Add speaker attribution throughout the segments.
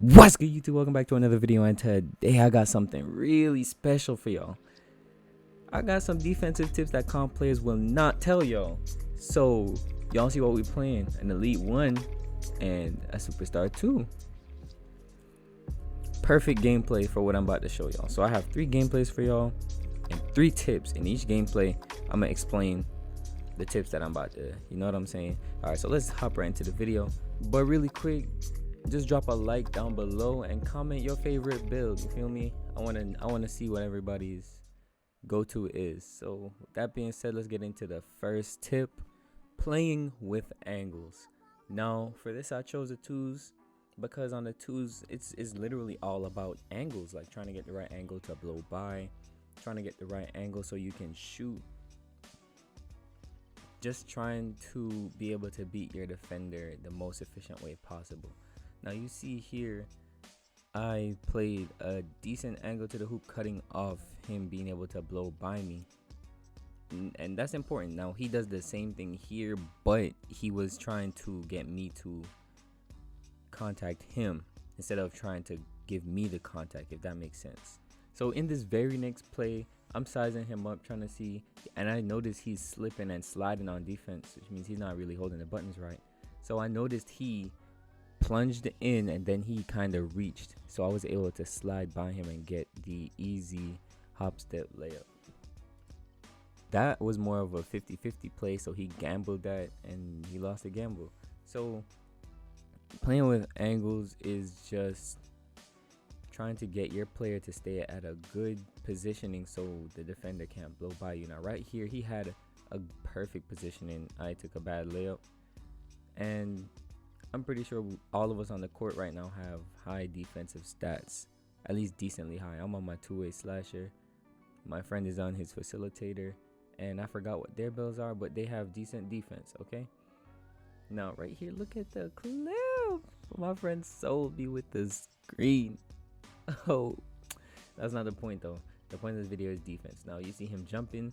Speaker 1: What's good, YouTube? Welcome back to another video, and today I got something really special for y'all. I got some defensive tips that comp players will not tell y'all. So y'all see what we playing: an Elite 1 and a Superstar 2. Perfect gameplay for what I'm about to show y'all. So I have 3 gameplays for y'all and 3 tips. In each gameplay, I'm gonna explain the tips that I'm about to, you know what I'm saying? All right, so let's hop right into the video. But really quick, just drop a like down below and comment your favorite build. You feel me? I wanna see what everybody's go-to is. So with that being said, let's get into the first tip: playing with angles. Now for this, I chose the 2s because on the 2s it's literally all about angles, like trying to get the right angle to blow by, trying to get the right angle so you can shoot, just trying to be able to beat your defender the most efficient way possible. Now you see here, I played a decent angle to the hoop, cutting off him being able to blow by me, and that's important. Now he does the same thing here, but he was trying to get me to contact him instead of trying to give me the contact, if that makes sense. So in this very next play, I'm sizing him up, trying to see, and I noticed he's slipping and sliding on defense, which means he's not really holding the buttons right. So I noticed he plunged in and then he kind of reached, so I was able to slide by him and get the easy hop step layup. That was more of a 50-50 play, so he gambled that and he lost the gamble. So playing with angles is just trying to get your player to stay at a good positioning so the defender can't blow by you. Now right here, he had a perfect positioning. I took a bad layup, and I'm pretty sure all of us on the court right now have high defensive stats, at least decently high. I'm on my 2-way slasher. My friend is on his facilitator, and I forgot what their bills are, but they have decent defense, okay? Now right here, look at the clip. My friend sold me with the screen. Oh, that's not the point though. The point of this video is defense. Now you see him jumping.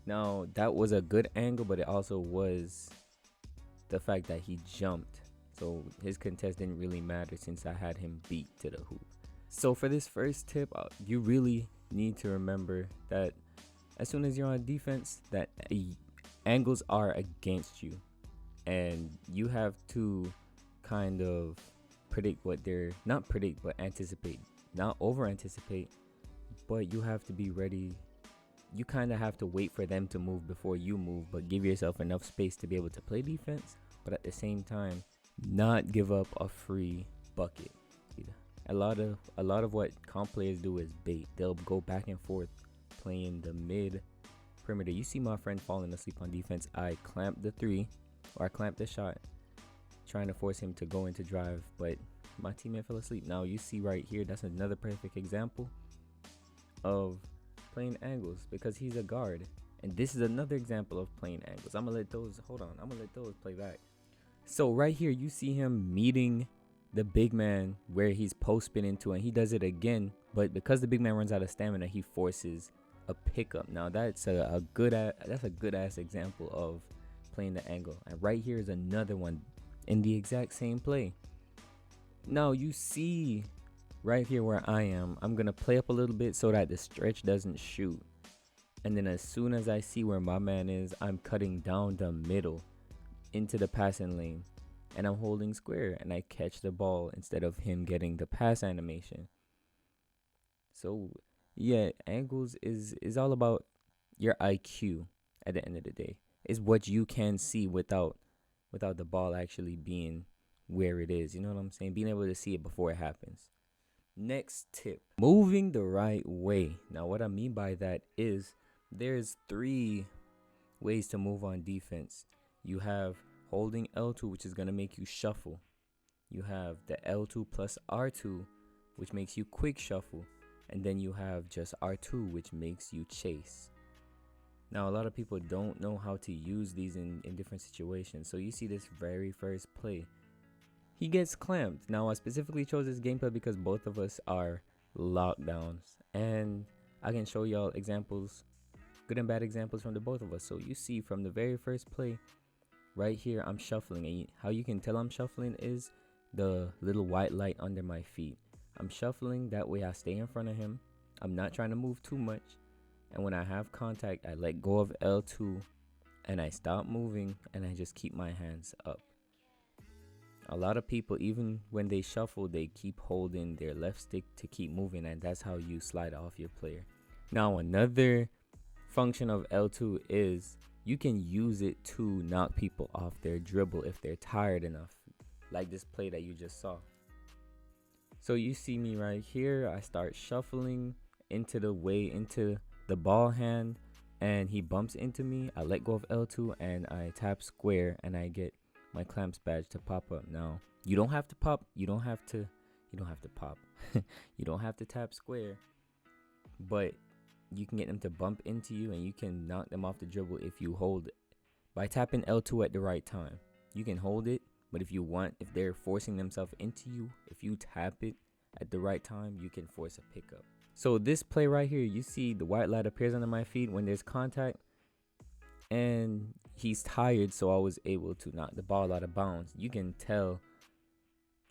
Speaker 1: Now that was a good angle, but it also was the fact that he jumped, so his contest didn't really matter since I had him beat to the hoop. So for this first tip, you really need to remember that as soon as you're on defense, that angles are against you, and you have to kind of predict what they're not predict but anticipate, not over anticipate, but you have to be ready. You kind of have to wait for them to move before you move, but give yourself enough space to be able to play defense, but at the same time not give up a free bucket. A lot of what comp players do is bait. They'll go back and forth playing the mid perimeter. You see my friend falling asleep on defense. I clamped the 3, or I clamped the shot, trying to force him to go into drive, but my teammate fell asleep. Now you see right here, that's another perfect example of playing angles because he's a guard, and this is another example of playing angles. I'm gonna let those play back. So right here, you see him meeting the big man where he's post spin into, and he does it again, but because the big man runs out of stamina, he forces a pickup. Now that's a good ass example of playing the angle. And right here is another one in the exact same play. Now you see right here where I am, I'm gonna play up a little bit so that the stretch doesn't shoot, and then as soon as I see where my man is, I'm cutting down the middle into the passing lane, and I'm holding square, and I catch the ball instead of him getting the pass animation. So yeah, angles is all about your IQ at the end of the day. Is what you can see without the ball actually being where it is. You know what I'm saying? Being able to see it before it happens. Next tip: moving the right way. Now what I mean by that is there's 3 ways to move on defense. You have holding L2, which is going to make you shuffle. You have the L2 plus R2, which makes you quick shuffle. And then you have just R2, which makes you chase. Now a lot of people don't know how to use these in different situations. So you see this very first play, he gets clamped. Now I specifically chose this gameplay because both of us are lockdowns, and I can show y'all examples, good and bad examples from the both of us. So you see from the very first play right here, I'm shuffling, and how you can tell I'm shuffling is the little white light under my feet. I'm shuffling, that way I stay in front of him. I'm not trying to move too much. And when I have contact, I let go of L2 and I stop moving and I just keep my hands up. A lot of people, even when they shuffle, they keep holding their left stick to keep moving, and that's how you slide off your player. Now, another function of L2 is you can use it to knock people off their dribble if they're tired enough, like this play that you just saw. So you see me right here, I start shuffling into the ball hand, and he bumps into me. I let go of L2 and I tap square and I get my clamps badge to pop up. Now, you don't have to pop, you don't have to pop. You don't have to tap square, but you can get them to bump into you and you can knock them off the dribble if you hold it by tapping L2 at the right time. You can hold it, but if they're forcing themselves into you, if you tap it at the right time, you can force a pickup. So this play right here, you see the white light appears under my feet when there's contact, and he's tired, so I was able to knock the ball out of bounds. You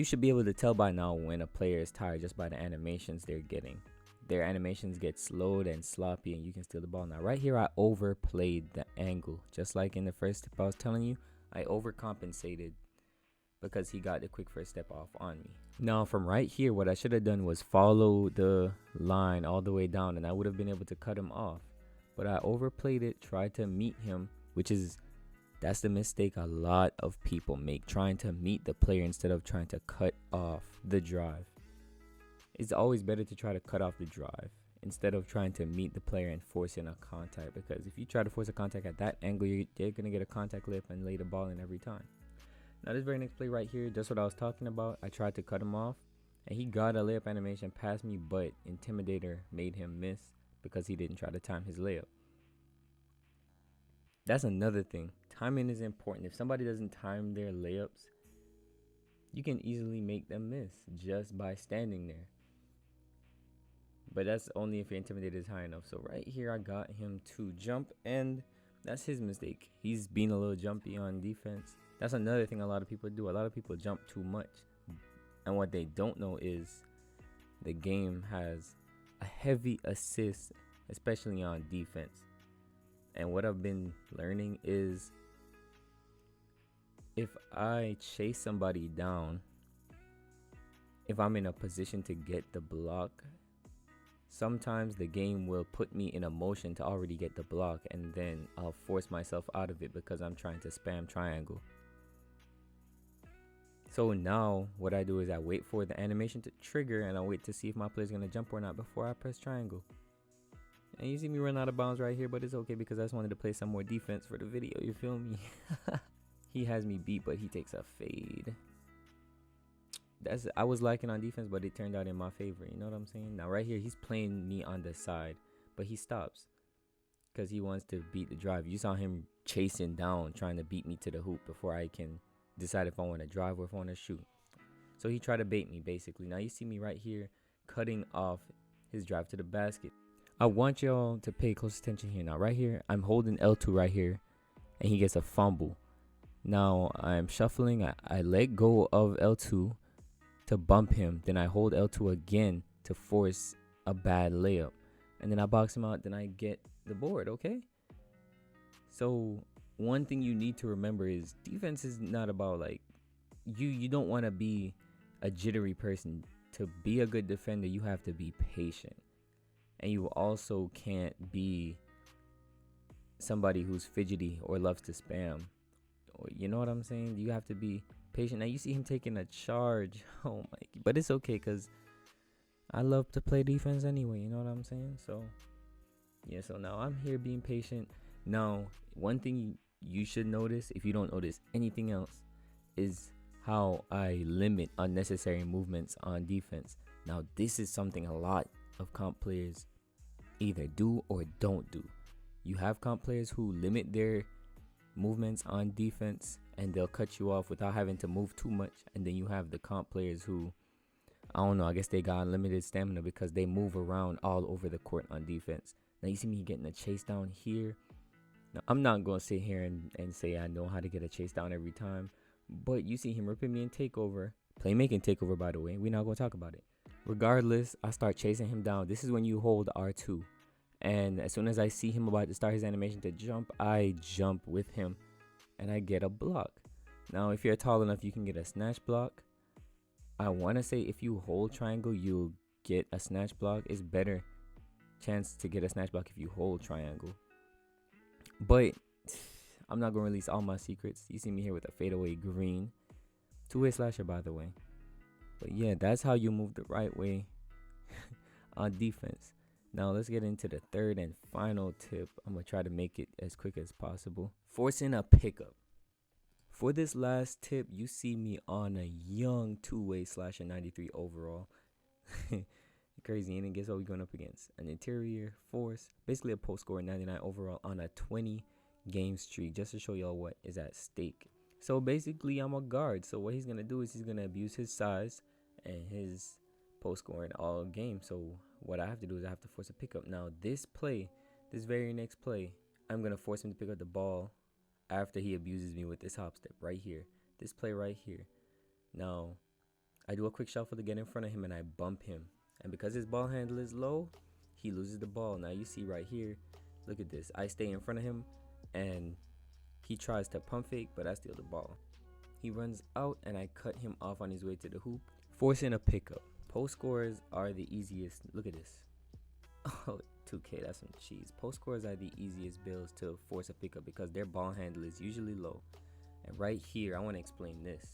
Speaker 1: should be able to tell by now when a player is tired just by the animations they're getting. Their animations get slowed and sloppy and you can steal the ball. Now right here, I overplayed the angle. Just like in the first step I was telling you, I overcompensated because he got the quick first step off on me. Now from right here, what I should have done was follow the line all the way down and I would have been able to cut him off. But I overplayed it, tried to meet him, that's the mistake a lot of people make, trying to meet the player instead of trying to cut off the drive. It's always better to try to cut off the drive instead of trying to meet the player and forcing a contact, because if you try to force a contact at that angle, they're going to get a contact lip and lay the ball in every time. Now this very next play right here, just what I was talking about, I tried to cut him off and he got a layup animation past me, but Intimidator made him miss because he didn't try to time his layup. That's another thing. Timing is important. If somebody doesn't time their layups, you can easily make them miss just by standing there. But that's only if your Intimidator is high enough. So right here, I got him to jump, and that's his mistake. He's being a little jumpy on defense. That's another thing a lot of people do. A lot of people jump too much. And what they don't know is the game has a heavy assist, especially on defense. And what I've been learning is if I chase somebody down, if I'm in a position to get the block, sometimes the game will put me in a motion to already get the block, and then I'll force myself out of it because I'm trying to spam triangle. So now what I do is I wait for the animation to trigger and I wait to see if my player's going to jump or not before I press triangle. And you see me run out of bounds right here, but it's okay because I just wanted to play some more defense for the video, you feel me? He has me beat, but he takes a fade. I was lacking on defense, but it turned out in my favor, you know what I'm saying? Now right here, he's playing me on the side, but he stops because he wants to beat the drive. You saw him chasing down, trying to beat me to the hoop before I can decide if I want to drive or if I want to shoot. So he tried to bait me, basically. Now you see me right here cutting off his drive to the basket. I want y'all to pay close attention here. Now right here, I'm holding L2 right here, and he gets a fumble. Now I'm shuffling. I let go of L2 to bump him. Then I hold L2 again to force a bad layup. And then I box him out. Then I get the board, okay? So one thing you need to remember is defense is not about like, you don't want to be a jittery person. To be a good defender, you have to be patient. And you also can't be somebody who's fidgety or loves to spam. You know what I'm saying? You have to be patient. Now you see him taking a charge. Oh my, but it's okay because I love to play defense anyway. You know what I'm saying? So yeah, so now I'm here being patient. Now, one thing you should notice, if you don't notice anything else, is how I limit unnecessary movements on defense. Now, this is something a lot of comp players either do or don't do. You have comp players who limit their movements on defense and they'll cut you off without having to move too much. And then you have the comp players who, I don't know, I guess they got unlimited stamina because they move around all over the court on defense. Now you see me getting a chase down here. Now I'm not going to sit here and say I know how to get a chase down every time, but you see him ripping me in takeover, Playmaking takeover, by the way. We're not going to talk about it. Regardless, I start chasing him down. This is when you hold R2. And as soon as I see him about to start his animation to jump, I jump with him and I get a block. Now, if you're tall enough, you can get a snatch block. I want to say if you hold triangle, you'll get a snatch block. It's better chance to get a snatch block if you hold triangle. But I'm not going to release all my secrets. You see me here with a fadeaway green. Two-way slasher, by the way. But yeah, that's how you move the right way on defense. Now let's get into the third and final tip. I'm going to try to make it as quick as possible. Forcing a pickup. For this last tip, you see me on a young two-way slasher 93 overall. Crazy, and guess what we're going up against? An interior force, basically a post scorer 99 overall on a 20 game streak, just to show y'all what is at stake. So basically, I'm a guard. So what he's going to do is he's going to abuse his size and his post scoring all game. So what I have to do is I have to force a pickup. Now this play, this very next play, I'm going to force him to pick up the ball after he abuses me with this hop step right here. This play right here. Now I do a quick shuffle to get in front of him and I bump him. And because his ball handle is low, he loses the ball. Now you see right here, look at this. I stay in front of him and he tries to pump fake, but I steal the ball. He runs out and I cut him off on his way to the hoop, forcing a pickup. Post scores are the easiest. Look at this. Oh, 2K, that's some cheese. Post scores are the easiest builds to force a pickup because their ball handle is usually low. And right here, I want to explain this.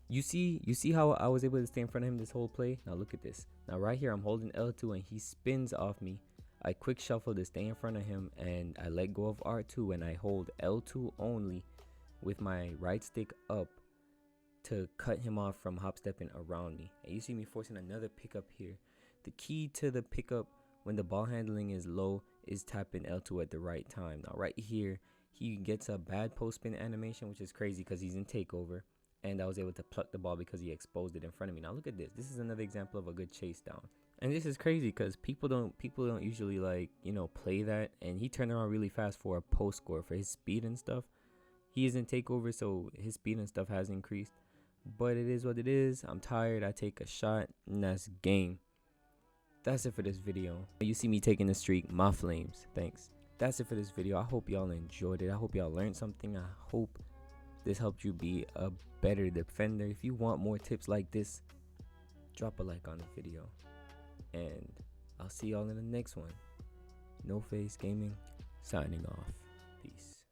Speaker 1: You see how I was able to stay in front of him this whole play? Now look at this. Now right here, I'm holding L2 and he spins off me. I quick shuffle to stay in front of him and I let go of R2 and I hold L2 only with my right stick up to cut him off from hop stepping around me. And you see me forcing another pickup here. The key to the pickup when the ball handling is low is tapping L2 at the right time. Now right here, he gets a bad post spin animation, which is crazy because he's in takeover. And I was able to pluck the ball because he exposed it in front of me. Now look at this. This is another example of a good chase down. And this is crazy because people don't usually play that. And he turned around really fast for a post score for his speed and stuff. He is in takeover, so his speed and stuff has increased. But it is what it is. I'm tired. I take a shot, and that's game. That's it for this video. You see me taking the streak, my flames. Thanks. That's it for this video. I hope y'all enjoyed it. I hope y'all learned something. I hope this helped you be a better defender. If you want more tips like this, drop a like on the video. And I'll see y'all in the next one. No Face Gaming, signing off. Peace.